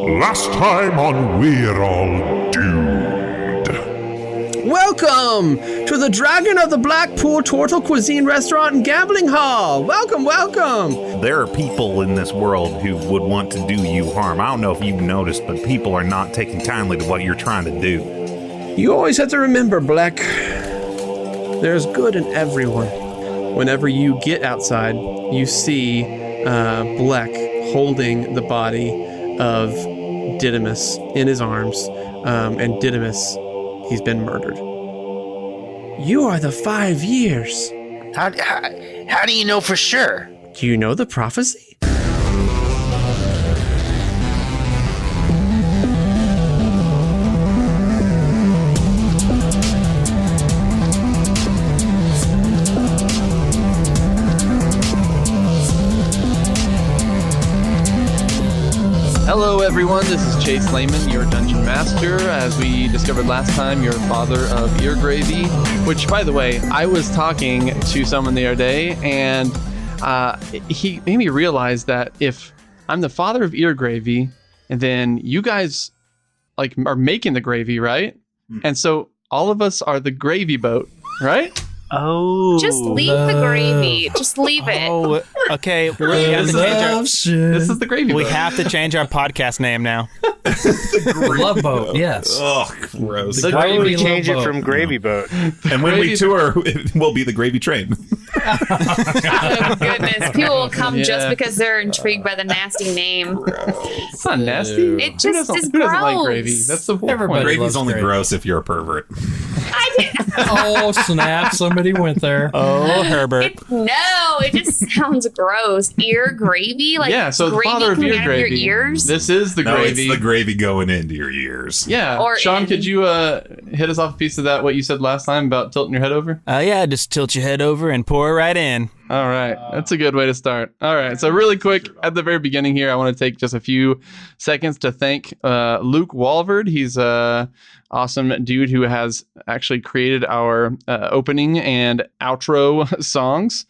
Last time on We're All Doomed. Welcome to the Dragon of the Blackpool Turtle Cuisine Restaurant and Gambling Hall. Welcome, welcome. There are people in this world who would want to do you harm. I don't know if you've noticed, but people are not taking kindly to what you're trying to do. You always have to remember, Black, there's good in everyone. Whenever you get outside, you see Black holding the body of Didymus in his arms, and Didymus, he's been murdered. You are the 5 years. How do you know for sure? Do you know the prophecy? Hello everyone, this is Chase Lehman, your Dungeon Master. As we discovered last time, your father of Ear Gravy, which, by the way, I was talking to someone the other day, and he made me realize that if I'm the father of Ear Gravy, and then you guys are making the gravy, right? And so all of us are the gravy boat, right? Oh, just leave the gravy. Just leave it. Oh, okay. We have to change This is the gravy boat. we have to change our podcast name now. Love Boat, yes. Oh, gross. why did we Gravy change Love it from Boat. Gravy Boat? And when we tour, it will be the gravy train. Oh, goodness. People will come just Yeah. because they're intrigued by the nasty name. It's not nasty. It Who just doesn't, is who doesn't like gross. gravy? That's the whole Everybody point. Gravy's loves only gravy. gross if you're a pervert. I did. Oh, snap. Somebody went there. Oh, Herbert. No, it just sounds gross. Ear gravy? Like, Yeah, so the gravy father of coming Ear out Gravy. of your ears? This is the No, gravy. it's the gravy going into your ears. Yeah. Or Sean, in. could you hit us off a piece of that, what you said last time about tilting your head over? Yeah, just tilt your head over and pour it right in. All right. That's a good way to start. All right. So really quick, at the very beginning here, I want to take just a few seconds to thank Luke Walvard. He's a awesome dude who has actually created our opening and outro songs.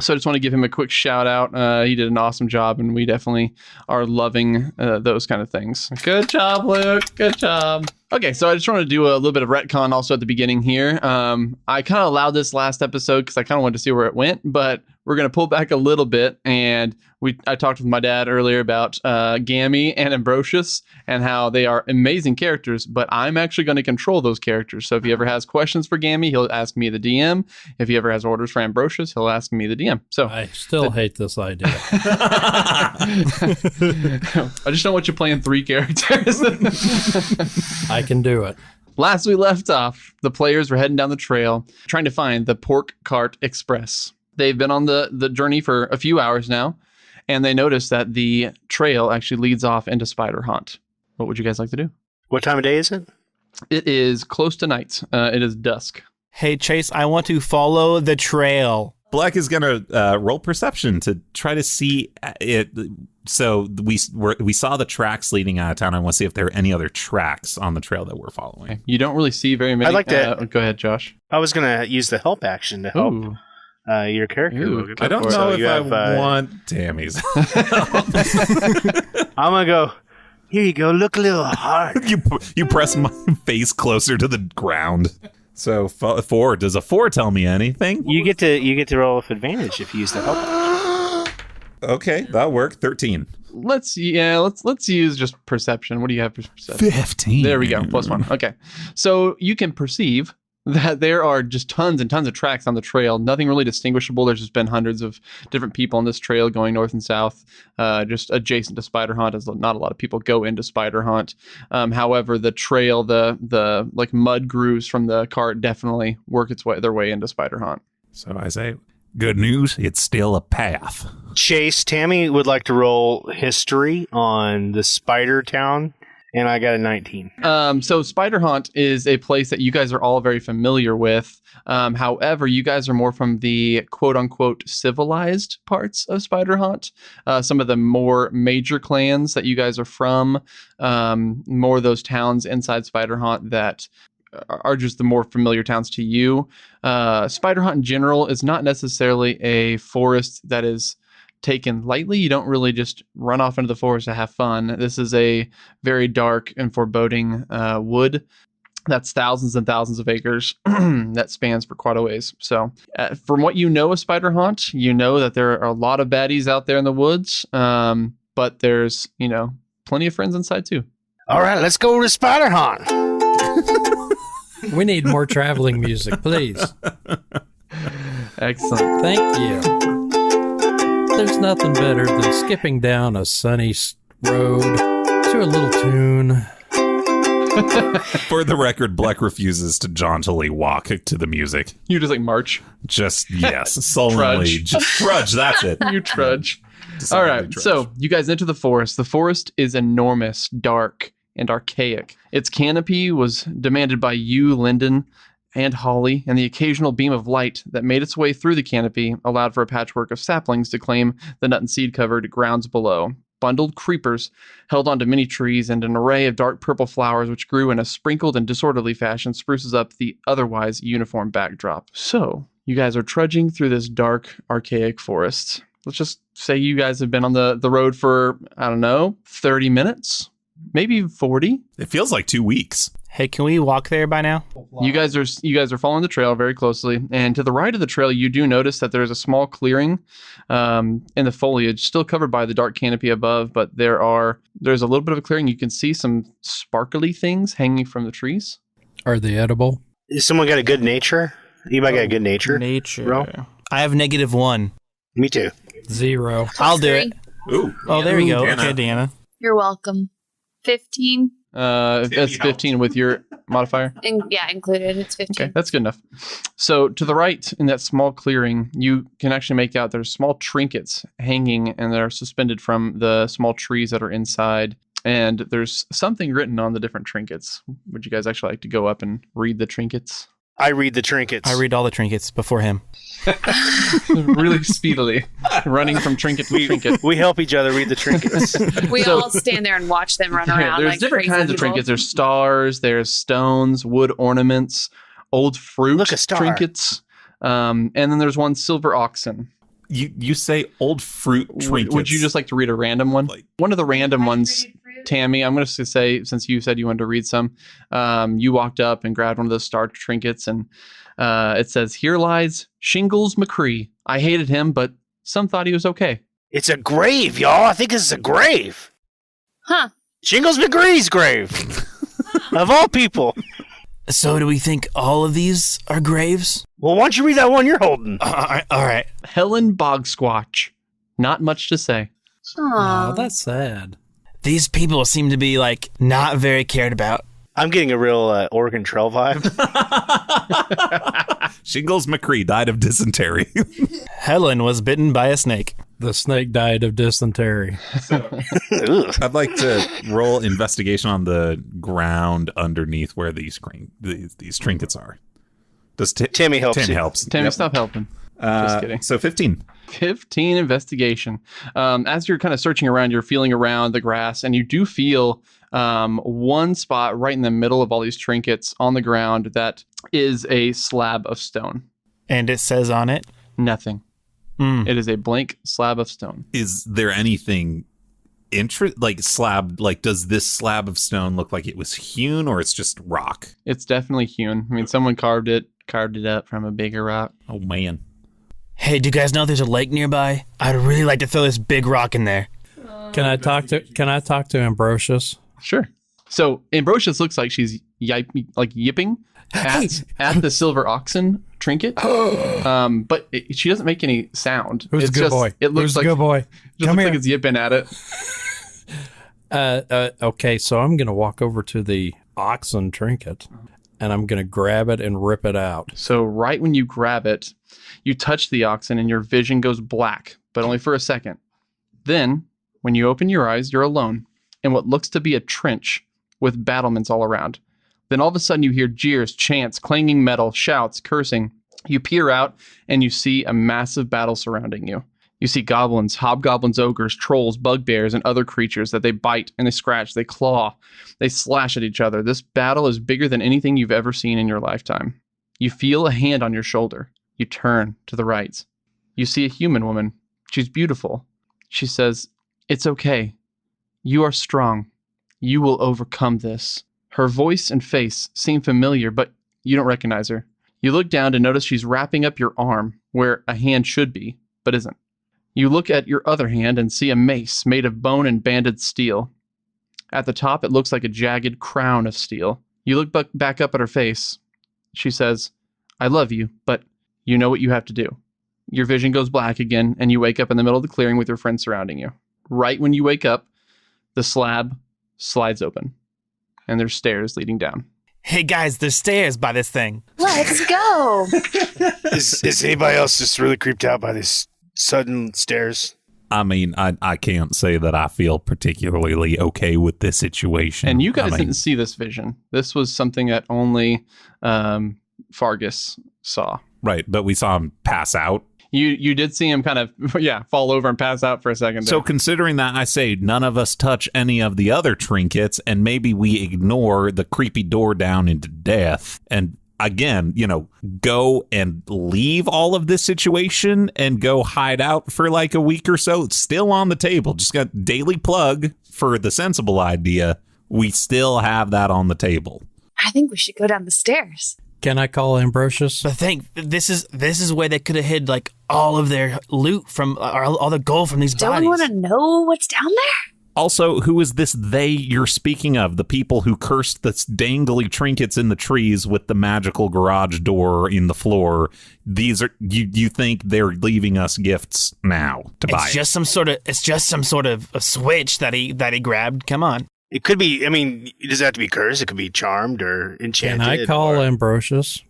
So I just want to give him a quick shout out. He did an awesome job, and we definitely are loving those kind of things. Good job, Luke. Good job. Okay, so I just wanted to do a little bit of retcon also at the beginning here. I kind of allowed this last episode because I kind of wanted to see where it went, but we're going to pull back a little bit. And I talked with my dad earlier about Gammy and Ambrosius and how they are amazing characters, but I'm actually going to control those characters. So if he ever has questions for Gammy, he'll ask me, the DM. If he ever has orders for Ambrosius, he'll ask me, the DM. So I still hate this idea. I just don't want you playing 3 characters. I can do it. Last we left off, the players were heading down the trail trying to find the Pork Cart Express. They've been on the journey for a few hours now, and they noticed that the trail actually leads off into Spiderhaunt. What would you guys like to do? What time of day is it? It is close to night. It is dusk. Hey, Chase, I want to follow the trail. Black is going to roll perception to try to see it. So we saw the tracks leading out of town. I want to see if there are any other tracks on the trail that we're following. You don't really see very many. I'd like to- Go ahead, Josh. I was going to use the help action to help Ooh. your character. Ooh, Logan. I don't So know if you I have, want Tammy's. I'm going to go, here you go, look a little hard. you press my face closer to the ground. So 4. Does a 4 tell me anything? You get to roll with advantage if you use the help action. Okay, that'll work. 13. Let's use just perception. What do you have for perception? 15. There we go. +1. Okay. So you can perceive that there are just tons and tons of tracks on the trail. Nothing really distinguishable. There's just been hundreds of different people on this trail going north and south, just adjacent to Spiderhaunt, as not a lot of people go into Spiderhaunt. However, the trail, the like mud grooves from the cart definitely work their way into Spiderhaunt. So I say, good news, it's still a path. Chase, Tammy would like to roll history on the Spider Town, and I got a 19. So Spiderhaunt is a place that you guys are all very familiar with. However, you guys are more from the quote-unquote civilized parts of Spiderhaunt. Some of the more major clans that you guys are from, more of those towns inside Spiderhaunt that are just the more familiar towns to you. Spiderhaunt in general is not necessarily a forest that is taken lightly. You don't really just run off into the forest to have fun. This is a very dark and foreboding wood that's thousands and thousands of acres that spans for quite a ways. So from what you know of Spiderhaunt, you know that there are a lot of baddies out there in the woods, but there's, plenty of friends inside too. All right, let's go to Spiderhaunt. We need more traveling music, please. Excellent. Thank you. There's nothing better than skipping down a sunny road to a little tune. For the record, Bleck refuses to jauntily walk to the music. You just march. Just, yes, sullenly. Trudge. Just trudge, that's it. You trudge. Just All sullenly right, trudge. so you guys enter the forest. The forest is enormous, dark, and archaic. Its canopy was demanded by yew, linden, and holly, and the occasional beam of light that made its way through the canopy allowed for a patchwork of saplings to claim the nut and seed-covered grounds below. Bundled creepers held onto many trees, and an array of dark purple flowers which grew in a sprinkled and disorderly fashion spruces up the otherwise uniform backdrop. So, you guys are trudging through this dark, archaic forest. Let's just say you guys have been on the road for, 30 minutes? Maybe 40? It feels like 2 weeks. Hey, can we walk there by now? You guys are following the trail very closely, and to the right of the trail, you do notice that there is a small clearing in the foliage, still covered by the dark canopy above. But there's a little bit of a clearing. You can see some sparkly things hanging from the trees. Are they edible? Is someone got a good nature? Anybody got a good nature? Nature. Bro? I have -1. Me too. 0. I'll do 3. it. Ooh. Oh, there we go. Deanna. Okay, Deanna. You're welcome. 15. That's 15 with your modifier. Included. It's 15. Okay, that's good enough. So to the right in that small clearing, you can actually make out there's small trinkets hanging and they're suspended from the small trees that are inside. And there's something written on the different trinkets. Would you guys actually like to go up and read the trinkets? I read the trinkets. I read all the trinkets before him. Really speedily, running from trinket to trinket. We help each other read the trinkets. We all stand there and watch them run around. There's like different crazy kinds of people. trinkets. There's stars, there's stones, wood ornaments, old fruit Look, a star. trinkets, and then there's one silver oxen. You say old fruit trinkets. Would you just like to read a random one? One of the random ones, Tammy, I'm going to say, since you said you wanted to read some, you walked up and grabbed one of those star trinkets, and it says, "Here lies Shingles McCree. I hated him, but some thought he was okay." It's a grave, y'all. I think this is a grave. Huh. Shingles McGree's grave. Of all people. So do we think all of these are graves? Well, why don't you read that one you're holding? All right. Helen Bogsquatch. Not much to say. Oh, that's sad. These people seem to be, not very cared about. I'm getting a real Oregon Trail vibe. Shingles McCree died of dysentery. Helen was bitten by a snake. The snake died of dysentery. Ugh. I'd like to roll investigation on the ground underneath where these trinkets are. Does Timmy helps Tim you. helps. Tammy, Yep. Stop helping. Just kidding. So 15. 15 investigation. As you're kind of searching around, you're feeling around the grass, and you do feel one spot right in the middle of all these trinkets on the ground that is a slab of stone. And it says on it, Nothing. It is a blank slab of stone. Is there anything does this slab of stone look like it was hewn or it's just rock? It's definitely hewn. I mean, someone carved it up from a bigger rock. Oh man. "Hey, do you guys know there's a lake nearby? I'd really like to throw this big rock in there." Can I talk to Ambrosius? Sure. So Ambrosius looks like she's yipping at the silver oxen trinket, but she doesn't make any sound. Who's a good boy? It looks Who's like a good boy? It just Come looks here. like it's yipping at it. Okay, so I'm going to walk over to the oxen trinket, and I'm going to grab it and rip it out. So right when you grab it, you touch the oxen and your vision goes black, but only for a second. Then, when you open your eyes, you're alone in what looks to be a trench with battlements all around. Then all of a sudden you hear jeers, chants, clanging metal, shouts, cursing. You peer out and you see a massive battle surrounding you. You see goblins, hobgoblins, ogres, trolls, bugbears, and other creatures that they bite and they scratch, they claw, they slash at each other. This battle is bigger than anything you've ever seen in your lifetime. You feel a hand on your shoulder. You turn to the right. You see a human woman. She's beautiful. She says, "It's okay. You are strong. You will overcome this." Her voice and face seem familiar, but you don't recognize her. You look down to notice she's wrapping up your arm where a hand should be, but isn't. You look at your other hand and see a mace made of bone and banded steel. At the top, it looks like a jagged crown of steel. You look back up at her face. She says, "I love you, but you know what you have to do." Your vision goes black again, and you wake up in the middle of the clearing with your friends surrounding you. Right when you wake up, the slab slides open, and there's stairs leading down. Hey guys, there's stairs by this thing. Let's go. Is anybody else just really creeped out by these sudden stairs? I mean, I can't say that I feel particularly okay with this situation. And you guys I mean, didn't see this vision. This was something that only Fargus saw. right, but we saw him pass out. You did see him kind of, fall over and pass out for a second there. So considering that, I say none of us touch any of the other trinkets, and maybe we ignore the creepy door down into death. And again, go and leave all of this situation and go hide out for like a week or so. It's still on the table. Just got daily plug for the sensible idea. We still have that on the table. I think we should go down the stairs. Can I call Ambrosius? But think, this is where they could have hid like all of their loot from, or all the gold from these Don't bodies. we want to know what's down there? Also, who is this they you're speaking of? The people who cursed the dangly trinkets in the trees with the magical garage door in the floor. These are you think they're leaving us gifts now to buy? It's just some sort of a switch that he grabbed. Come on. It could be, it doesn't have to be cursed. It could be charmed or enchanted. Can I call or... Ambrosius?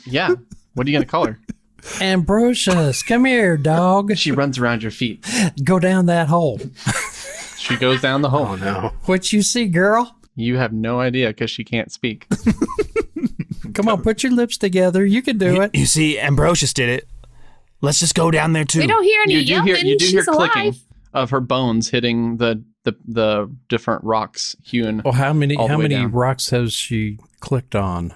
Yeah. What are you going to call her? Ambrosius, come here, dog. She runs around your feet. Go down that hole. She goes down the hole. Oh, no. What you see, girl? You have no idea because she can't speak. Come on, put your lips together. You can do it. You see, Ambrosius did it. Let's just go down there too. We don't hear any You do yelping. hear She's clicking alive. of her bones hitting the different rocks hewn. Well, how many all the way down. rocks has she clicked on?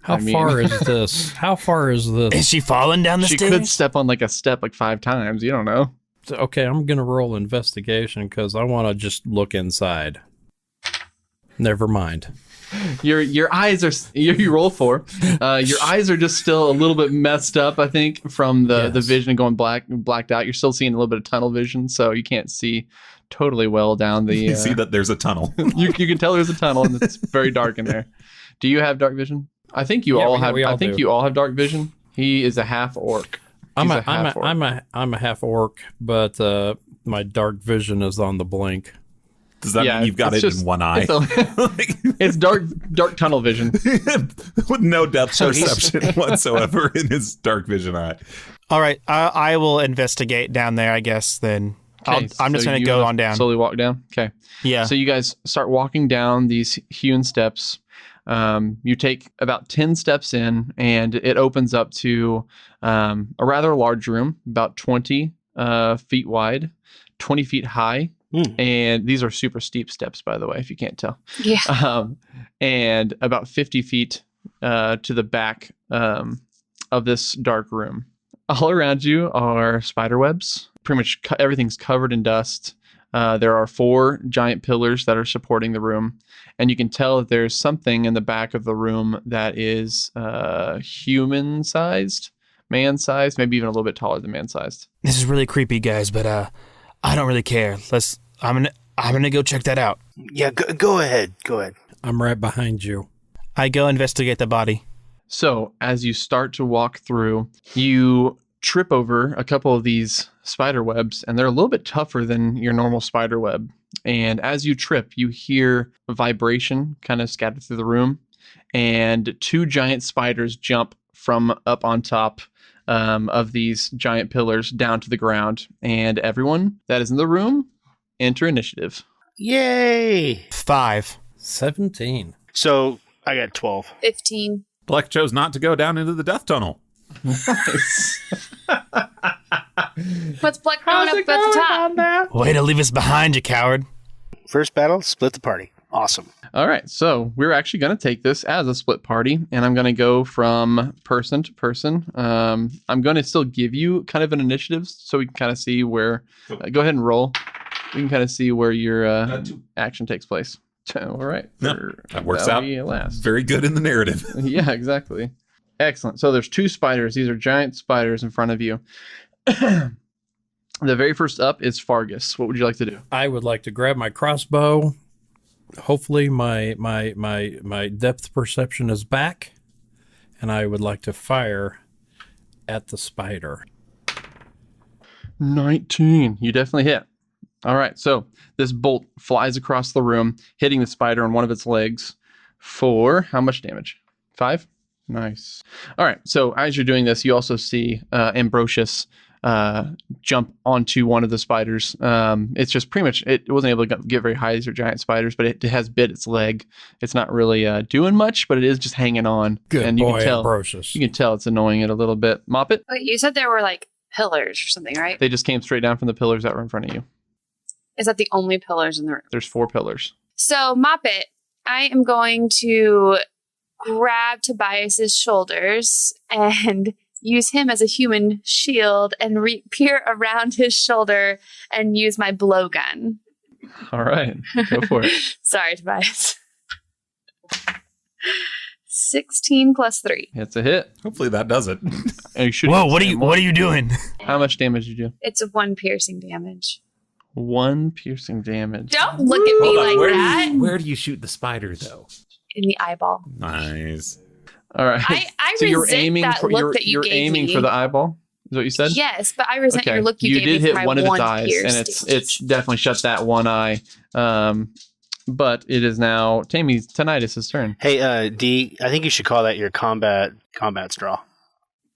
How far is this? How far is this? Is she falling down the She stairs? could step on like a step like 5 times. You don't know. Okay, I'm going to roll investigation because I want to just look inside. Never mind. Your eyes are you roll 4. Your eyes are just still a little bit messed up, I think, from the vision going blacked out. You're still seeing a little bit of tunnel vision, so you can't see totally well down the. You see that there's a tunnel. you can tell there's a tunnel and it's very dark in there. Do you have dark vision? I think you all have. I think you all have dark vision. He is a half orc. I'm a half orc, but my dark vision is on the blink. Does that mean you've got it in one eye? It's dark tunnel vision. With no depth perception whatsoever in his dark vision eye. All right, I will investigate down there, I guess, then. I'm just going to go on down. Slowly walk down? Okay. Yeah. So you guys start walking down these hewn steps. You take about 10 steps in, and it opens up to a rather large room, about 20 feet wide, 20 feet high. And these are super steep steps, by the way, if you can't tell. Yeah. And about 50 feet to the back of this dark room. All around you are spider webs. Pretty much everything's covered in dust. There are 4 giant pillars that are supporting the room. And you can tell that there's something in the back of the room that is human-sized, man-sized, maybe even a little bit taller than man-sized. This is really creepy, guys, but I don't really care. I'm gonna go check that out. Yeah, go ahead. Go ahead. I'm right behind you. I go investigate the body. So as you start to walk through, you trip over a couple of these spider webs, and they're a little bit tougher than your normal spider web. And as you trip, you hear a vibration kind of scattered through the room, and 2 giant spiders jump from up on top of these giant pillars down to the ground. And everyone that is in the room, enter initiative. Yay! 5. 17. So I got 12. 15. Black chose not to go down into the death tunnel. Nice. What's Black going up at the top? Way to leave us behind, you coward. First battle, split the party. Awesome. All right, so we're actually going to take this as a split party, and I'm going to go from person to person. I'm going to still give you kind of an initiative so we can kind of see where. Go ahead and roll. We can kind of see where your action takes place. All right. That works out last. very good in the narrative. Yeah, exactly. Excellent. So there's 2 spiders. These are giant spiders in front of you. The very first up is Fargus. What would you like to do? I would like to grab my crossbow. Hopefully my depth perception is back, and I would like to fire at the spider. 19. You definitely hit. All right. So this bolt flies across the room, hitting the spider on one of its legs for how much damage? 5? Nice. All right. So as you're doing this, you also see Ambrosius jump onto one of the spiders. It's just pretty much, it wasn't able to get very high. These are giant spiders, but it has bit its leg. It's not really doing much, but it is just hanging on. Good and boy, Ambrosius. You can tell it's annoying it a little bit. Moppet, Wait, you said there were like pillars or something, right? they just came straight down from the pillars that were in front of you. Is that the only pillars in the room? There's 4 pillars. So, Moppet, I am going to grab Tobias's shoulders and use him as a human shield and peer around his shoulder and use my blowgun. All right. Go for it. Sorry, Tobias. 16 plus 3. It's a hit. Hopefully that does it. And you should Whoa, what are you doing? How much damage did you do? It's a 1 piercing damage. 1 piercing damage. Don't look at me like that. Where do you shoot the spider, though? In the eyeball. Nice. All right. I so you're resent aiming that for look that you you're gave aiming me. for the eyeball. Is what you said? Yes, but I resent Okay. your look you gave did me hit for my one of its one eyes, pierce and it's damage. definitely shut that one eye. But it is now Tammy's tinnitus' turn. Hey, D, I think you should call that your combat straw.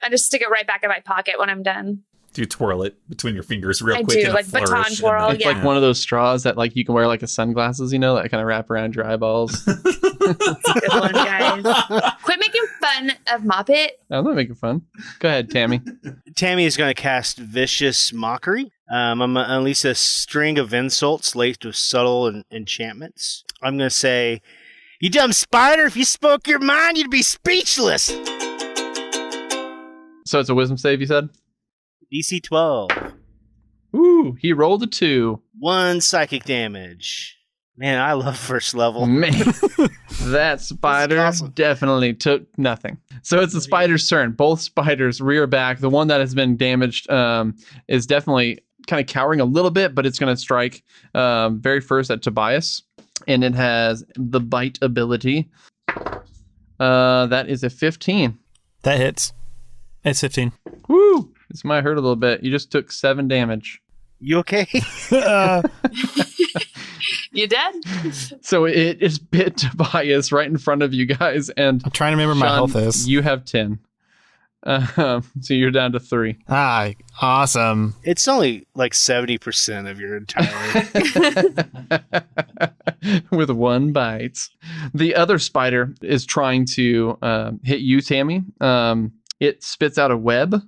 I just stick it right back in my pocket when I'm done. Do you twirl it between your fingers real I quick? do, in a like baton flourish, and twirl, then- It's yeah. like one of those straws that like you can wear like a sunglasses, you know, that kind of wrap around your eyeballs. Good one, guys. Quit making fun of Moppet. I'm not making fun. Go ahead, Tammy. Tammy is going to cast Vicious Mockery. I'm going to unleash a string of insults laced with subtle enchantments. I'm going to say, "You dumb spider, if you spoke your mind, you'd be speechless." So it's a wisdom save, you said? DC 12. Ooh, he rolled a 2. 1 psychic damage. Man, I love first level. Man, that spider awesome. definitely took nothing. So it's the spider's turn. Both spiders rear back. The one that has been damaged is definitely kind of cowering a little bit, but it's going to strike very first at Tobias. And it has the bite ability. That is a 15. That hits. It's 15. Woo! This might hurt a little bit. You just took 7 damage. You okay? You dead? So it is bit Tobias right in front of you guys. And I'm trying to remember my Sean, health is. You have 10. So you're down to 3. Ah, awesome. It's only like 70% of your entire... With 1 bite. The other spider is trying to hit you, Tammy. It spits out a web.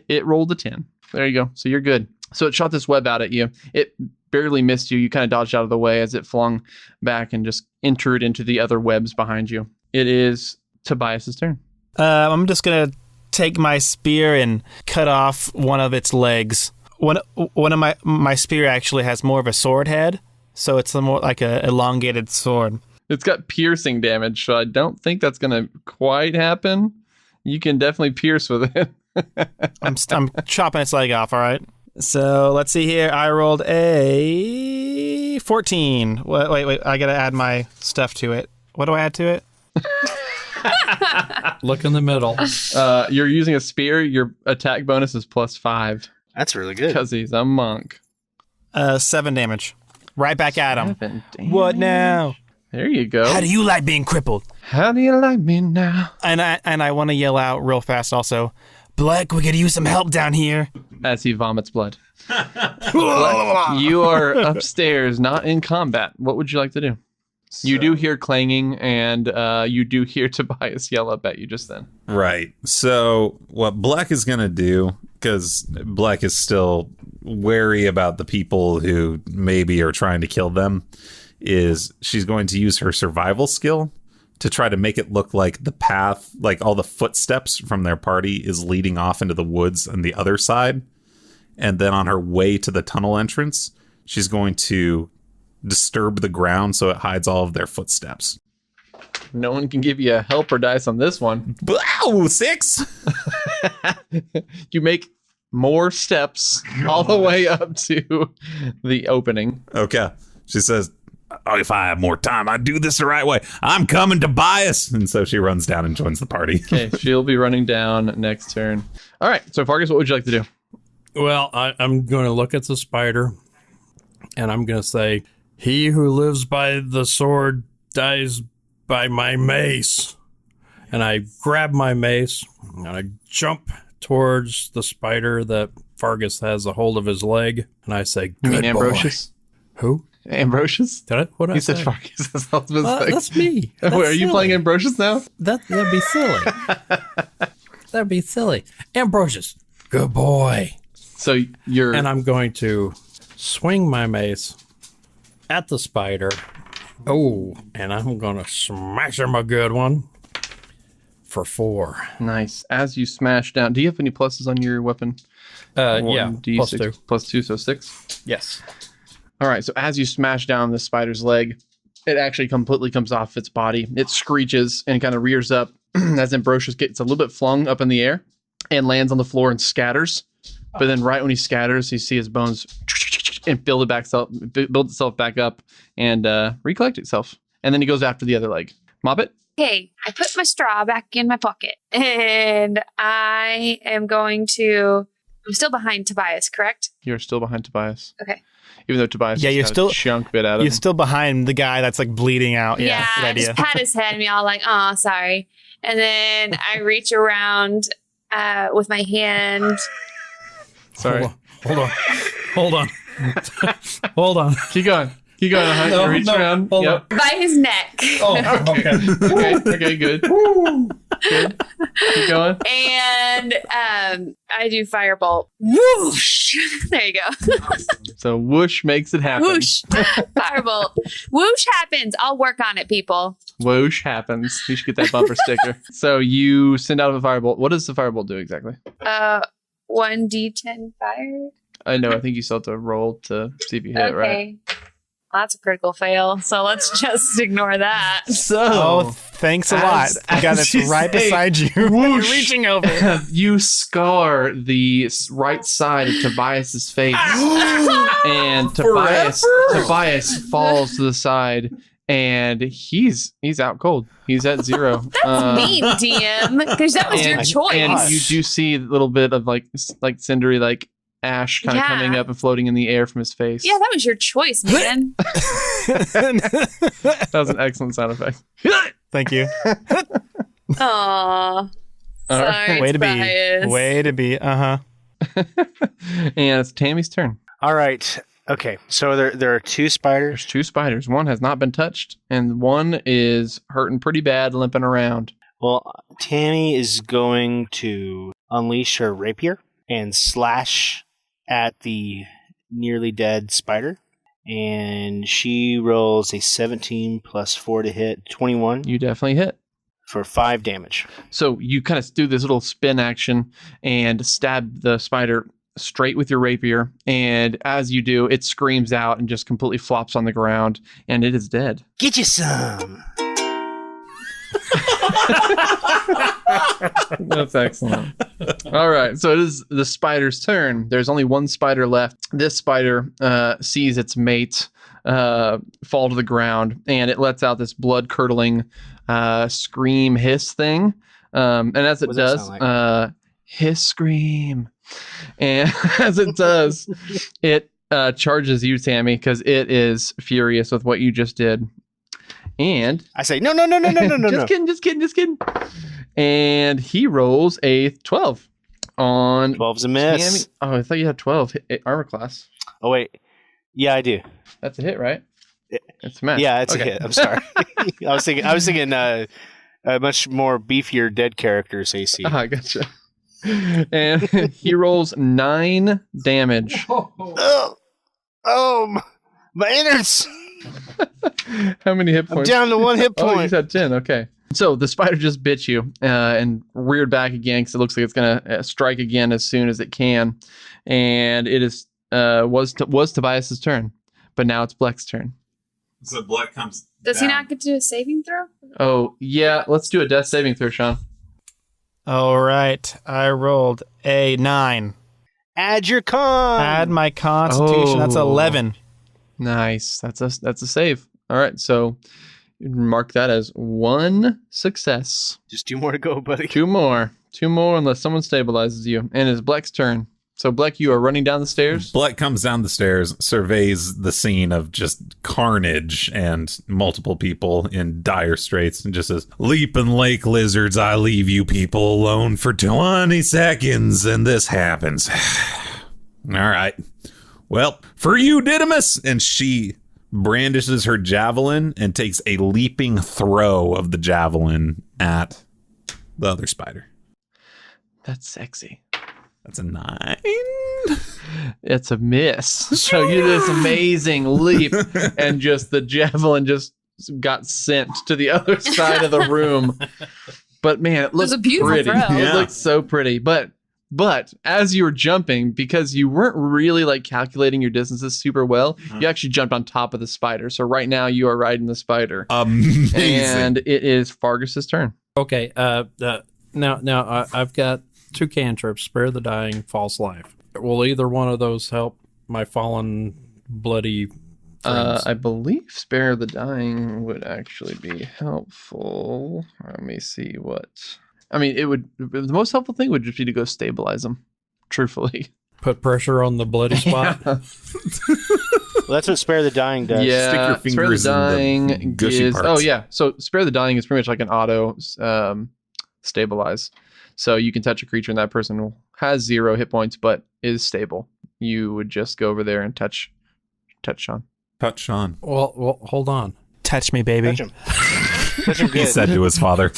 It rolled a 10. There you go. So you're good. So it shot this web out at you. It barely missed you. You kind of dodged out of the way as it flung back and just entered into the other webs behind you. It is Tobias's turn. I'm just going to take my spear and cut off one of its legs. One of my spear actually has more of a sword head, so it's more like a elongated sword. It's got piercing damage, so I don't think that's going to quite happen. You can definitely pierce with it. I'm chopping its leg off, all right? So let's see here. I rolled a 14. Wait. I got to add my stuff to it. What do I add to it? Look in the middle. You're using a spear. Your attack bonus is +5 That's really good. because he's a monk. 7 damage. Right back at him. 7 damage. What now? There you go. How do you like being crippled? How do you like me now? And I want to yell out real fast also, Black, we could use some help down here. As he vomits blood. Black, you are upstairs, not in combat. What would you like to do? You do hear clanging, and you do hear Tobias yell up at you just then. Right. So what Black is going to do, because Black is still wary about the people who maybe are trying to kill them, is she's going to use her survival skill to try to make it look like the path, like all the footsteps from their party is leading off into the woods on the other side. And then on her way to the tunnel entrance, she's going to disturb the ground so it hides all of their footsteps. No one can give you a helper dice on this one. Wow, 6! You make more steps all the way up to the opening. Okay. She says, oh, if I have more time, I'd do this the right way. I'm coming, Tobias. And so she runs down and joins the party. Okay, she'll be running down next turn. All right, so Fargus, what would you like to do? Well, I'm going to look at the spider, and I'm going to say, he who lives by the sword dies by my mace. And I grab my mace, and I jump towards the spider that Fargus has a hold of his leg, and I say, You mean "Good Ambrosius? boy." Who? Ambrosius? Did I? What did I You say? said Fargus. That's me. Wait, That's are you silly. playing Ambrosius now? That'd be silly. That'd be silly. Ambrosius, good boy. So you're... And I'm going to swing my mace at the spider. Oh, and I'm going to smash him a good one for 4. Nice. As you smash down... Do you have any pluses on your weapon? Yeah, 1d6 plus 2. Plus 2, so 6? Yes. All right, so as you smash down the spider's leg, it actually completely comes off its body. It screeches and kind of rears up as Ambrosius gets a little bit flung up in the air and lands on the floor and scatters. But then right when he scatters, you see his bones and build itself back up and recollect itself. And then he goes after the other leg. Moppet? Okay, I put my straw back in my pocket, and I am going to... I'm still behind Tobias, correct? You're still behind Tobias. Okay. Even though Tobias Yeah, just you're got still- a chunk bit out of You're him. still behind the guy that's like bleeding out. Yeah, good I idea. just pat his head and be all like, oh, sorry. And then I reach around with my hand. Sorry. Hold on. Hold on. Hold on. Keep going. Keep going. Hunt. No, Reach no, around. hold Yep. By his neck. Oh, okay. Okay, good. Good. Keep going. And I do firebolt. Whoosh! There you go. So whoosh makes it happen. Whoosh! Firebolt. Whoosh happens. I'll work on it, people. Whoosh happens. You should get that bumper sticker. So you send out a firebolt. What does the firebolt do exactly? 1d10 fire. I know. I think you still have to roll to see if you hit it right. Okay. Well, that's a critical fail. So let's just ignore that. So Oh, thanks a lot. I got as it you right say, beside you. You're whoosh. reaching over. you scar the right side of Tobias's face, and Tobias falls to the side, and he's out cold. He's at 0. Mean, DM, because that was your choice. And you do see a little bit of like cindery, like ash kind of Yeah. coming up and floating in the air from his face. Yeah, that was your choice, man. That was an excellent sound effect. Thank you. Aww. Sorry, Way to be. Tobias. Way to be. Uh-huh. And it's Tammy's turn. All right. Okay. So there are 2 spiders. There's 2 spiders. One has not been touched, and one is hurting pretty bad, limping around. Well, Tammy is going to unleash her rapier and slash at the nearly dead spider. And she rolls a 17 plus 4 to hit, 21 You definitely hit. for 5 damage. So you kind of do this little spin action and stab the spider straight with your rapier. And as you do, it screams out and just completely flops on the ground, and it is dead. Get you some! That's excellent. All right, so it is the spider's turn. There's only one spider left. This spider sees its mate fall to the ground, and it lets out this blood-curdling scream hiss thing. And as it What does that does, sound hiss scream. And as it does, it charges you, Tammy, because it is furious with what you just did. And I say, no. just kidding. And he rolls a 12 on 12's a miss. Tammy. Oh, I thought you had 12 armor class. Oh, wait. Yeah, I do. That's a hit, right? It's a match. Yeah, it's Okay. a hit. I'm sorry. I was thinking a much more beefier dead character's AC. I gotcha. And he rolls 9 damage. Oh, my innards! How many hit I'm points? down to 1 hit Oh, you point. said 10. Okay. So the spider just bit you and reared back again because it looks like it's going to strike again as soon as it can. And it is was Tobias's turn, but now it's Bleck's turn. So Black comes. Does he not get to do a saving throw? Oh, yeah. Let's do a death saving throw, Sean. All right. I rolled a 9. Add your con. Add my constitution. That's Oh. 11. Nice. That's a save. All right. So mark that as 1 success. Just 2 more to go, buddy. 2 more. 2 more unless someone stabilizes you. And it's Bleck's turn. So, Bleck, you are running down the stairs. Black comes down the stairs, surveys the scene of just carnage and multiple people in dire straits, and just says, "Leaping lake lizards, I leave you people alone for 20 seconds, and this happens." All right. Well, for you, Didymus. And she brandishes her javelin and takes a leaping throw of the javelin at the other spider. That's sexy. That's a 9. It's a miss. So you did this amazing leap, and just the javelin just got sent to the other side of the room. But man, it looks a beautiful pretty. throw. It Yeah. looks so pretty. But as you were jumping, because you weren't really like calculating your distances super well, you actually jumped on top of the spider. So right now you are riding the spider. Amazing. And it is Fargus's turn. Okay. Now I've got 2 cantrips: spare the dying, false life. Will either one of those help my fallen, bloody friends? I believe Spare the Dying would actually be helpful. Let me see what. I mean, it would. The most helpful thing would just be to go stabilize them. Truthfully. Put pressure on the bloody spot. Well, that's what Spare the Dying does. Yeah. Stick your fingers Spare the in the Dying gushy is. parts. Oh yeah. So Spare the Dying is pretty much like an auto stabilize. So you can touch a creature and that person has 0 hit points but is stable. You would just go over there and touch Sean. Touch Sean. well, hold on. Touch me, baby. Touch him. Touch him He good. said to his father.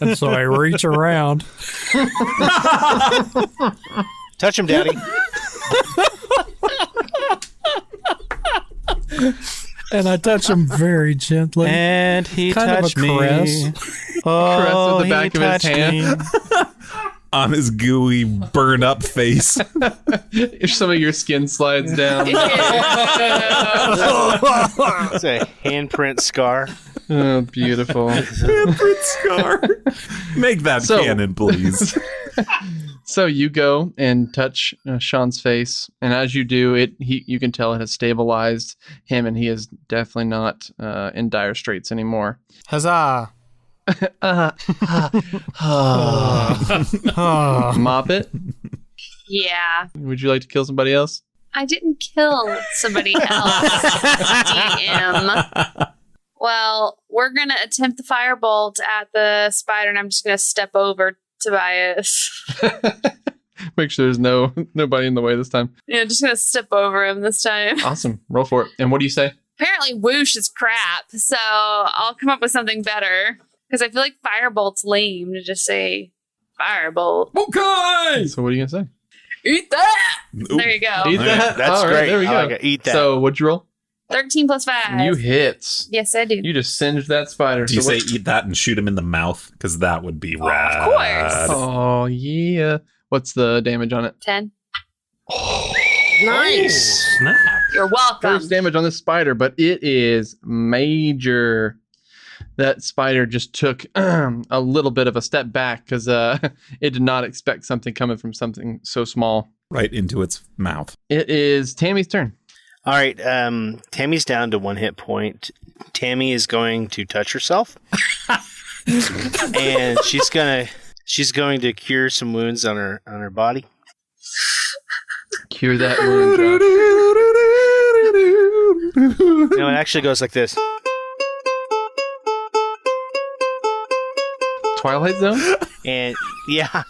And so I reach around. Touch him, Daddy. And I touch him very gently. And he Kind of a touched me. caress. Oh, with the back he of his touched hand. me. On his gooey, burn up face. If some of your skin slides down. Ew. It's a handprint scar. Oh, beautiful. Scar. Make that So- canon, please. So you go and touch Sean's face, and as you do, you can tell it has stabilized him, and he is definitely not in dire straits anymore. Huzzah. Mop it. Yeah. Would you like to kill somebody else? I didn't kill somebody else, DM. Well, we're going to attempt the firebolt at the spider, and I'm just going to step over Tobias. Make sure there's nobody in the way this time. Yeah, just going to step over him this time. Awesome. Roll for it. And what do you say? Apparently, whoosh is crap, so I'll come up with something better. Because I feel like firebolt's lame to just say firebolt. Okay. So what are you going to say? Eat that! Oop. There you go. Eat that. That's All right, great. there we I go. like it. Eat that. So what'd you roll? 13 plus 5. You hit. Yes, I do. You just singed that spider. Do you So say what- eat that and shoot him in the mouth? Because that would be rad. Of course. Oh, yeah. What's the damage on it? 10. Nice. Snap. You're welcome. First damage on this spider, but it is major. That spider just took a little bit of a step back because it did not expect something coming from something so small. Right into its mouth. It is Tammy's turn. All right. Tammy's down to 1 hit point. Tammy is going to touch herself, and she's going to cure some wounds on her body. Cure that wound, Josh. No, it actually goes like this. Twilight Zone? And yeah,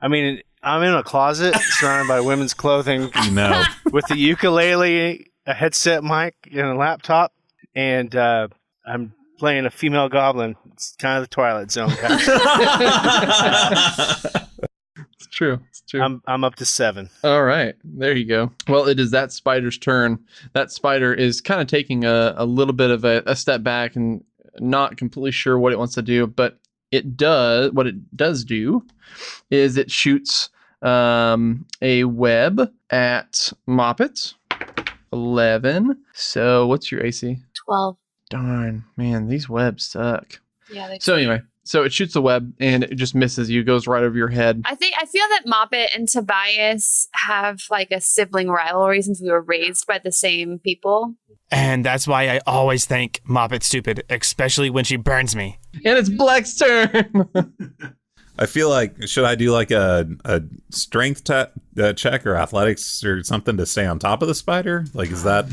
I mean, I'm in a closet surrounded by women's clothing No. with the ukulele, a headset mic, and a laptop, and I'm playing a female goblin. It's kind of the Twilight Zone, guys. It's true. It's true. I'm up to 7. All right, there you go. Well, it is that spider's turn. That spider is kind of taking a little bit of a step back and not completely sure what it wants to do, but what it does do is it shoots a web at Moppet. 11. So what's your AC? 12. Darn, man, these webs suck. Yeah. They So anyway, so it shoots the web and it just misses you, goes right over your head. I feel that Moppet and Tobias have like a sibling rivalry since we were raised by the same people. And that's why I always think Moppet's stupid, especially when she burns me. And it's Black's turn. I feel like, should I do like a strength check or athletics or something to stay on top of the spider? Like, is that?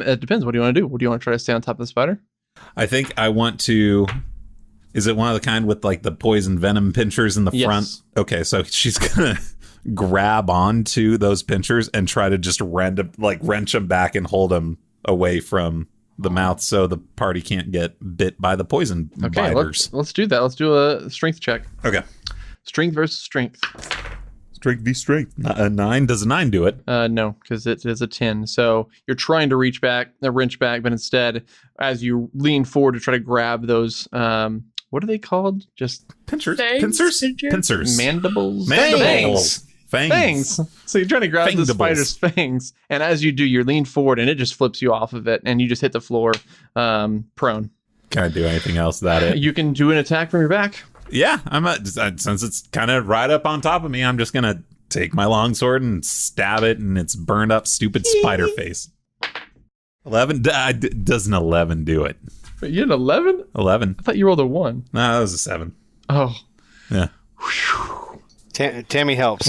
It depends. What do you want to do? Would you want to try to stay on top of the spider? I think I want to. Is it one of the kind with like the poison venom pinchers in the front? Okay, so she's gonna grab onto those pinchers and try to just wrench them back and hold them away from the mouth so the party can't get bit by the poison biters. Let's do that. Let's do a strength check. Okay. Strength versus strength. Strength v strength. A 9. Does a 9 do it? No, because it is a 10. So you're trying to wrench back, but instead, as you lean forward to try to grab those, what are they called? Just Pinchers. Fangs? Pincers. mandibles. Fangs. So you're trying to grab the Fangibles. spider's fangs, and as you do, you lean forward, and it just flips you off of it, and you just hit the floor, prone. Can I do anything else that it? You can do an attack from your back. Yeah, since it's kind of right up on top of me, I'm just gonna take my longsword and stab it in its burned up, stupid spider face. 11. Does an 11 do it? Wait, you had 11? 11. I thought you rolled a 1. No, that was a 7. Oh. Yeah. Tammy helps.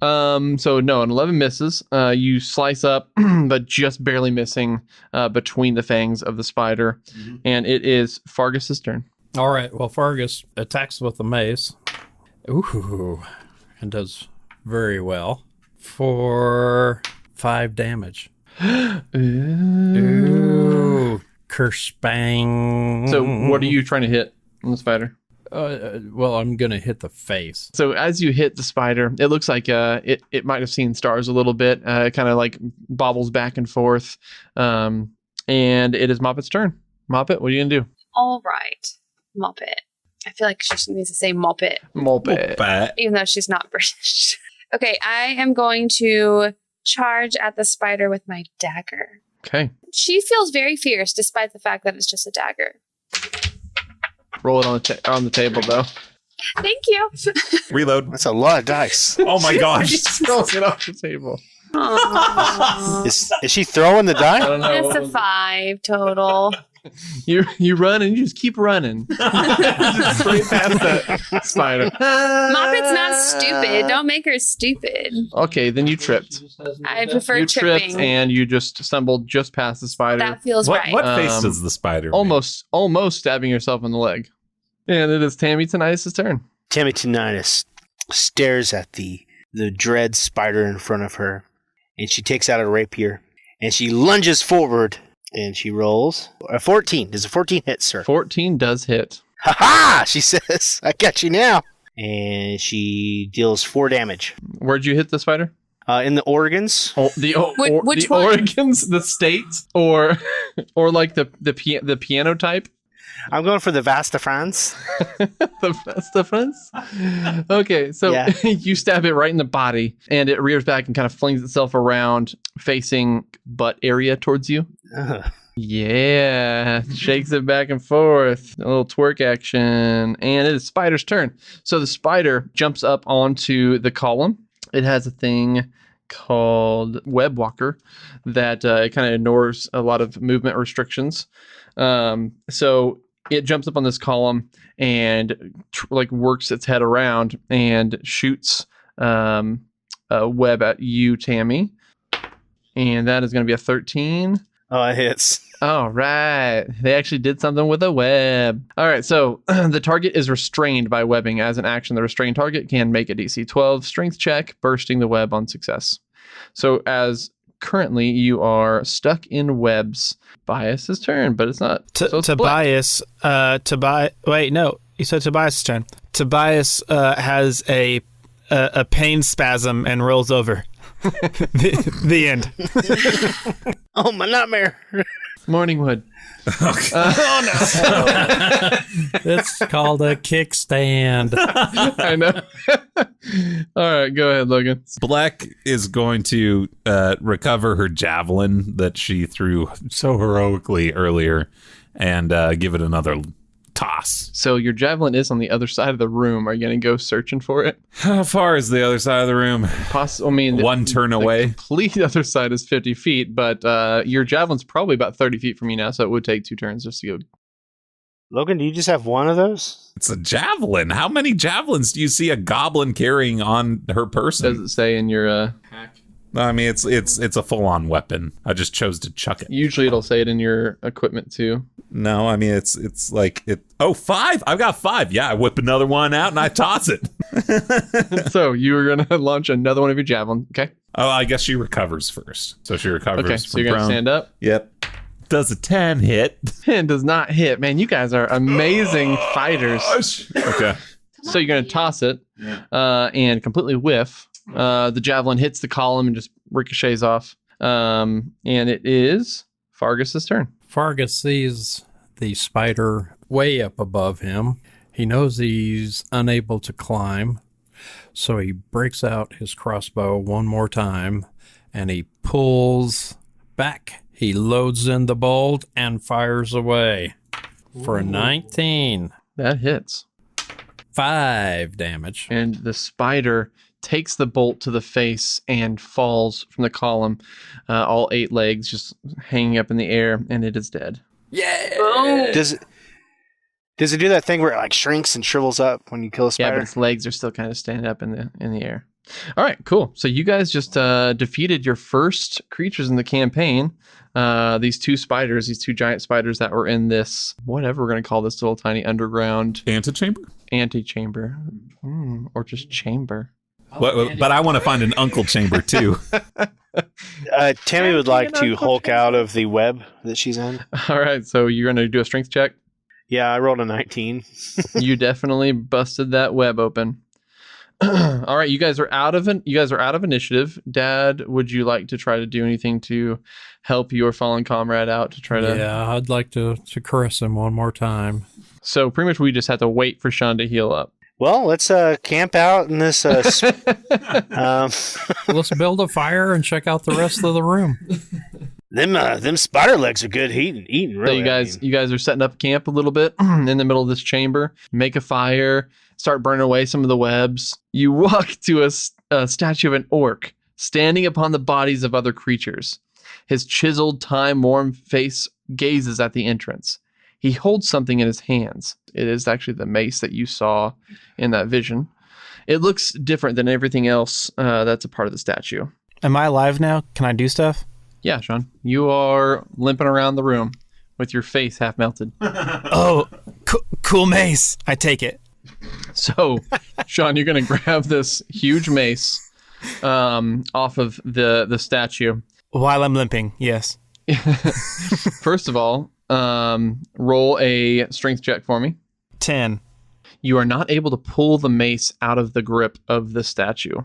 So no, an 11 misses. You slice up, but just barely missing between the fangs of the spider, and it is Fargus's turn. All right. Well, Fargus attacks with the mace. Ooh, and does very well for 5 damage. Ooh, curse bang. So what are you trying to hit on the spider? Well, I'm going to hit the face. So as you hit the spider, it looks like it might have seen stars a little bit. It kind of like bobbles back and forth. And it is Moppet's turn. Moppet, what are you going to do? All right. Moppet. I feel like she needs to say Moppet, Moppet. even though she's not British. Okay, I am going to charge at the spider with my dagger. Okay. She feels very fierce despite the fact that it's just a dagger. Roll it on the table, though. Thank you. Reload. That's a lot of dice. Oh my gosh. Rolls it off the table. Aww. Is she throwing the die? I don't know. That's a 5 total. You run and you just keep running. Just straight past that spider. Moppet's not stupid. Don't make her stupid. Okay, then you tripped. I prefer You tripping. tripped and you just stumbled just past the spider. That feels right. What face does the spider make? Almost stabbing yourself in the leg. And it is Tammy Tinnitus' turn. Tammy Tinnitus stares at the dread spider in front of her, and she takes out a rapier, and she lunges forward, and she rolls a 14. Does a 14 hit, sir? 14 does hit. Ha ha! She says, I got you now. And she deals 4 damage. Where'd you hit the spider? In the organs. Oh, Which the one? organs, the state, or like the piano type. I'm going for the Vasta France. The best defense. Okay, so Yeah. you stab it right in the body, and it rears back and kind of flings itself around, facing butt area towards you. Ugh. Yeah, shakes it back and forth. A little twerk action, and it is Spider's turn. So the spider jumps up onto the column. It has a thing called Web Walker that it kind of ignores a lot of movement restrictions. So it jumps up on this column and works its head around and shoots a web at you, Tammy. And that is going to be a 13. Oh, it hits. All right. They actually did something with a web. All right. So the target is restrained by webbing. As an action, the restrained target can make a DC 12 strength check, bursting the web on success. So as currently you are stuck in webs. Bias's turn, but it's not. So it's Tobias. Wait, no. You said Tobias' turn. Tobias has a pain spasm and rolls over. The end. Oh, my nightmare. Morningwood. It's called a kickstand. I know. All right, go ahead, Logan. Black is going to recover her javelin that she threw so heroically earlier and give it another toss. So your javelin is on the other side of the room. Are you going to go searching for it? How far is the other side of the room? One turn away. The complete other side is 50 feet, but your javelin's probably about 30 feet from you now, so it would take 2 turns just to go. Logan, do you just have one of those? It's a javelin. How many javelins do you see a goblin carrying on her person? Does it say in your hack? I mean, it's a full-on weapon. I just chose to chuck it. Usually it'll say it in your equipment too. No, I mean, it's like it. Oh, 5? I've got 5. Yeah, I whip another one out and I toss it. So you were going to launch another one of your javelin. Okay. Oh, I guess she recovers first. So she recovers. Okay, so you're going to stand up. Yep. Does a 10 hit? 10 does not hit. Man, you guys are amazing fighters. Okay. So you're going to toss it and completely whiff. The javelin hits the column and just ricochets off. And it is Fargus's turn. Fargus sees the spider way up above him. He knows he's unable to climb, so he breaks out his crossbow one more time, and he pulls back. He loads in the bolt and fires away for a 19. That hits. 5 damage. And the spider takes the bolt to the face and falls from the column, all 8 legs just hanging up in the air, and it is dead. Boom. Does it do that thing where it like shrinks and shrivels up when you kill a Yeah, spider? but its legs are still kind of standing up in the air. All right, cool. So you guys just defeated your first creatures in the campaign. These 2 spiders, these 2 giant spiders that were in this, whatever we're going to call this little tiny underground Antechamber? antechamber, or just chamber. But I want to find an uncle chamber too. Tammy would like to hulk out of the web that she's in. All right, so you're going to do a strength check. Yeah, I rolled a 19. You definitely busted that web open. All right, you guys are out of initiative. Dad, would you like to try to do anything to help your fallen comrade out to try to? Yeah, I'd like to caress him one more time. So pretty much we just have to wait for Sean to heal up. Well, let's camp out in this. Let's build a fire and check out the rest of the room. Them spider legs are good eating. Really. So you guys are setting up camp a little bit in the middle of this chamber. Make a fire. Start burning away some of the webs. You walk to a statue of an orc standing upon the bodies of other creatures. His chiseled, time-worn face gazes at the entrance. He holds something in his hands. It is actually the mace that you saw in that vision. It looks different than everything else that's a part of the statue. Am I alive now? Can I do stuff? Yeah, Sean. You are limping around the room with your face half melted. Oh, cool mace. I take it. So, Sean, you're going to grab this huge mace off of the statue. While I'm limping, yes. First of all, roll a strength check for me. 10. You are not able to pull the mace out of the grip of the statue.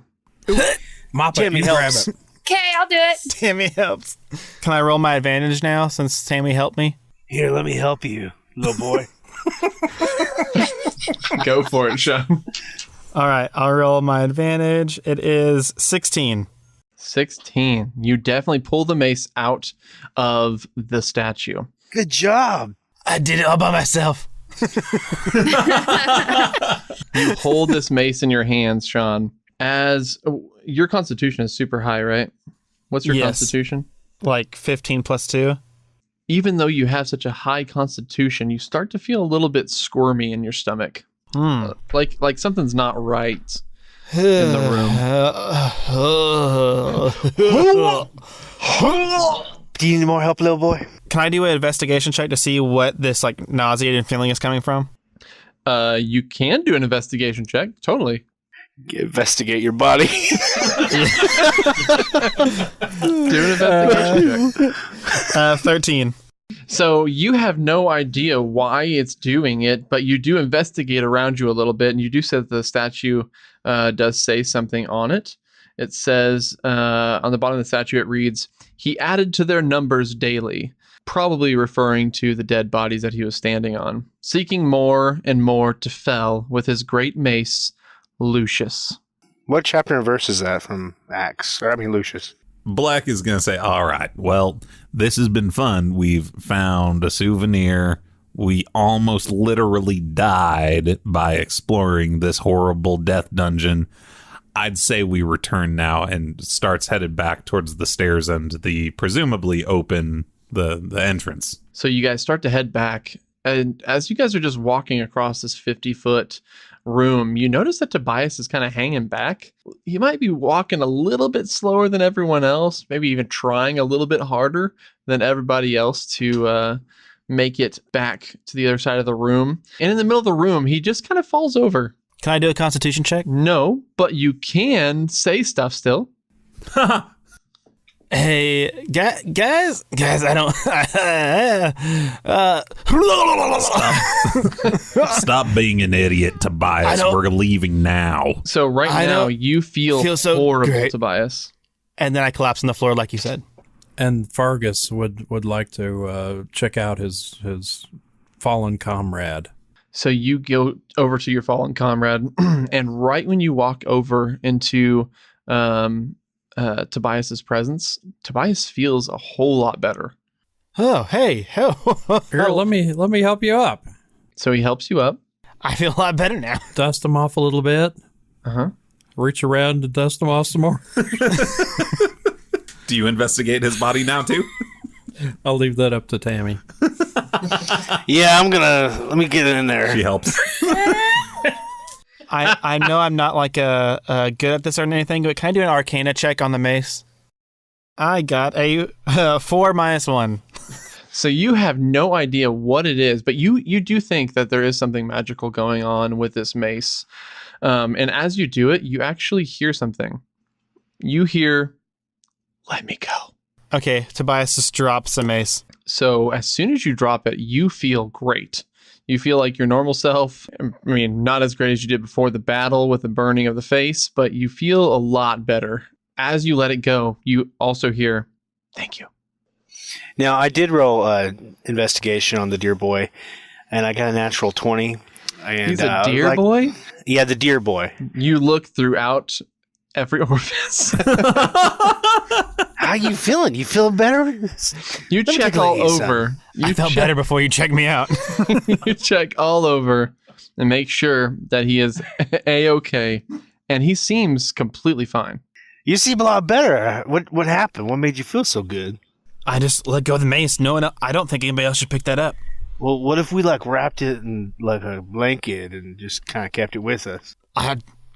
Mop it, Tammy you grab helps. it. Okay, I'll do it. Tammy helps. Can I roll my advantage now since Tammy helped me? Here, let me help you, little boy. Go for it, Sean. All right, I'll roll my advantage. It is 16. 16. You definitely pull the mace out of the statue. Good job. I did it all by myself. You hold this mace in your hands, Sean. As your constitution is super high, right? What's your Yes. constitution? Like 15 plus 2. Even though you have such a high constitution, you start to feel a little bit squirmy in your stomach. Like something's not right in the room. Do you need more help, little boy? Can I do an investigation check to see what this like nauseating feeling is coming from? You can do an investigation check. Totally. Investigate your body. Do an investigation check. 13. So you have no idea why it's doing it, but you do investigate around you a little bit, and you do say that the statue does say something on it. It says on the bottom of the statue, it reads, "He added to their numbers daily," probably referring to the dead bodies that he was standing on, "seeking more and more to fell with his great mace, Lucius." What chapter and verse is that from Acts? Or, I mean, Lucius. Black is going to say, all right, well, this has been fun. We've found a souvenir. We almost literally died by exploring this horrible death dungeon. I'd say we return now, and starts headed back towards the stairs and the presumably open the entrance. So you guys start to head back, and as you guys are just walking across this 50-foot room, you notice that Tobias is kind of hanging back. He might be walking a little bit slower than everyone else, maybe even trying a little bit harder than everybody else to make it back to the other side of the room. And in the middle of the room, he just kind of falls over. Can I do a constitution check? No, but you can say stuff still. Hey, guys, I don't. Stop being an idiot, Tobias. We're leaving now. So now you feel so horrible, great. Tobias. And then I collapse on the floor, like you said. And Fargus would like to check out his fallen comrade. So you go over to your fallen comrade, and right when you walk over into Tobias's presence, Tobias feels a whole lot better. Oh, hey, Here, let me help you up. So he helps you up. I feel a lot better now. Dust him off a little bit. Reach around to dust him off some more. Do you investigate his body now too? I'll leave that up to Tammy. Yeah, let me get in there. She helps. I know I'm not like good at this or anything, but can I do an Arcana check on the mace? I got a 4 minus 1. So you have no idea what it is, but you do think that there is something magical going on with this mace. And as you do it, you actually hear something. You hear, "Let me go." Okay, Tobias just drops the mace. So as soon as you drop it, you feel great. You feel like your normal self. I mean, not as great as you did before the battle with the burning of the face, but you feel a lot better. As you let it go, you also hear, "Thank you." Now, I did roll investigation on the deer boy, and I got a natural 20. And, He's a deer boy? Yeah, the deer boy. You look throughout every orifice. How you feeling? You feeling better? You Let me check take a look all at you, son. over. I felt better before you checked me out. You check all over and make sure that he is A-okay. And he seems completely fine. You seem a lot better. What happened? What made you feel so good? I just let go of the mace. I don't think anybody else should pick that up. Well, what if we wrapped it in like a blanket and just kind of kept it with us?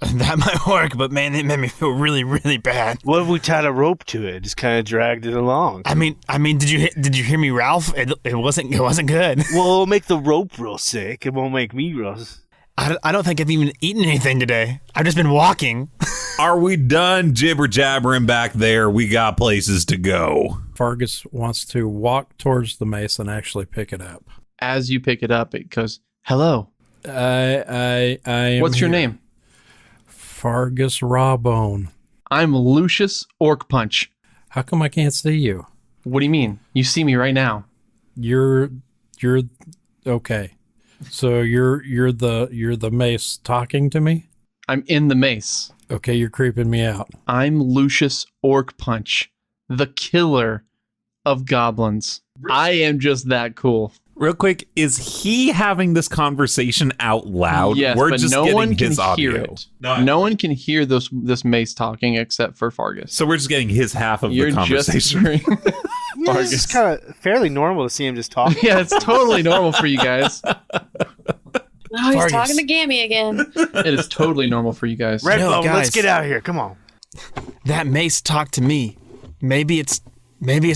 That might work, but man, it made me feel really, really bad. What if we tied a rope to it, just kind of dragged it along? I mean, did you hear me, Ralph? It wasn't good. Well, it'll make the rope real sick. It won't make me real. I don't think I've even eaten anything today. I've just been walking. Are we done jibber jabbering back there? We got places to go. Fargus wants to walk towards the mace and actually pick it up. As you pick it up, it goes, "Hello. I What's your name?" Fargus Rawbone. "I'm Lucius Orc Punch." How come I can't see you? What do you mean? You see me right now. You're okay. So you're the mace talking to me? I'm in the mace. Okay, you're creeping me out. I'm Lucius Orc Punch, the killer of goblins. I am just that cool. Real quick, is he having this conversation out loud? Yes, We're but just no getting one can his audio. hear it. No one can hear this mace talking except for Fargus. So we're just getting his half of You're the just conversation. hearing Yeah, it's just kind of fairly normal to see him just talk. Yeah, it's totally normal for you guys. Oh, he's Fargus. talking to Gammy again. It is totally normal for you guys. Redbone, guys. let's get out of here. Come on. That mace talked to me. Maybe it's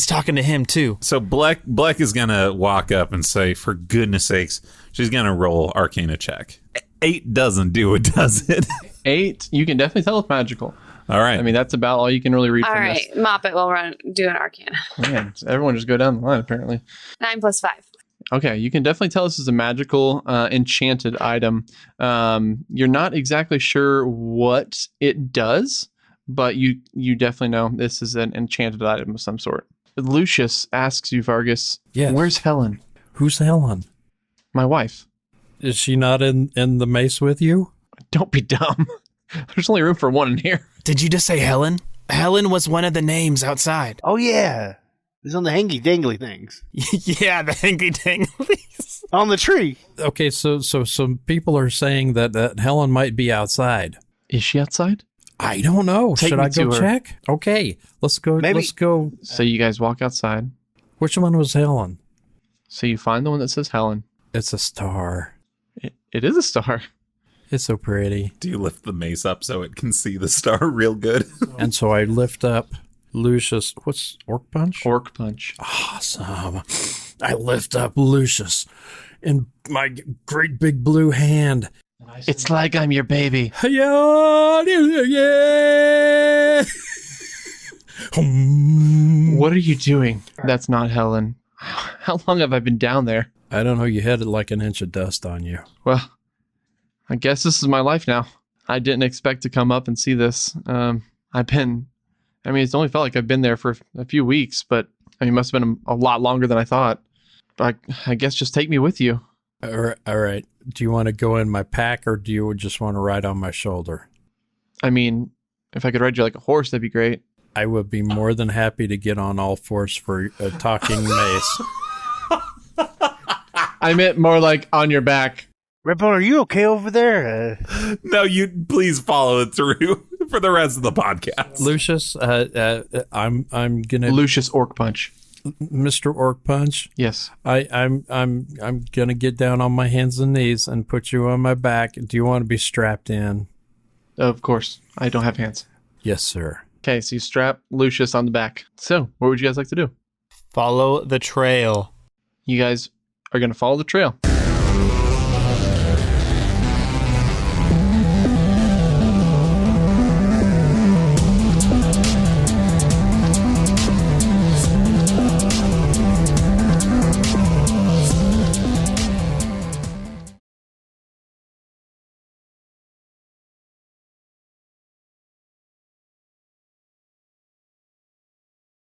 talking to him too. So Black is gonna walk up and say, for goodness sakes, she's gonna roll Arcana check. 8 doesn't do it, does it? 8, you can definitely tell it's magical. All right. I mean, that's about all you can really read All from right, Moppet will do an Arcana. this. Man, everyone just go down the line, apparently. 9 + 5. Okay, you can definitely tell this is a magical, enchanted item. You're not exactly sure what it does, but you definitely know this is an enchanted item of some sort. Lucius asks you, Vargas, Yes. where's Helen? Who's Helen? My wife. Is she not in the mace with you? Don't be dumb. There's only room for one in here. Did you just say Helen? Helen was one of the names outside. Oh, yeah. It's on the hangy dangly things. Yeah, the hanky danglies. On the tree. Okay, so some people are saying that Helen might be outside. Is she outside? I don't know. Take Should me I go to her. check? Okay, let's go. Maybe- Let's go. So you guys walk outside. Which one was Helen? So you find the one that says Helen. It's a star. It is a star. It's so pretty. Do you lift the mace up so it can see the star real good? And so I lift up Lucius. What's Orc Punch? Orc punch. Awesome. I lift up Lucius in my great big blue hand. It's like I'm your baby. Yeah. What are you doing? That's not Helen. How long have I been down there? I don't know. You had like an inch of dust on you. Well, I guess this is my life now. I didn't expect to come up and see this. It's only felt like I've been there for a few weeks, but it must have been a lot longer than I thought. But I guess just take me with you. All right. Do you want to go in my pack or do you just want to ride on my shoulder? I mean, if I could ride you like a horse, that'd be great. I would be more than happy to get on all fours for a talking mace. I meant more like on your back. Redbone, are you okay over there? No, you please follow it through for the rest of the podcast. Lucius, I'm gonna Lucius Orc Punch. Mr. Orc Punch. Yes. I'm gonna get down on my hands and knees and put you on my back. Do you want to be strapped in? Of course. I don't have hands. Yes, sir. Okay, so you strap Lucius on the back. So, what would you guys like to do? Follow the trail. You guys are going to follow the trail.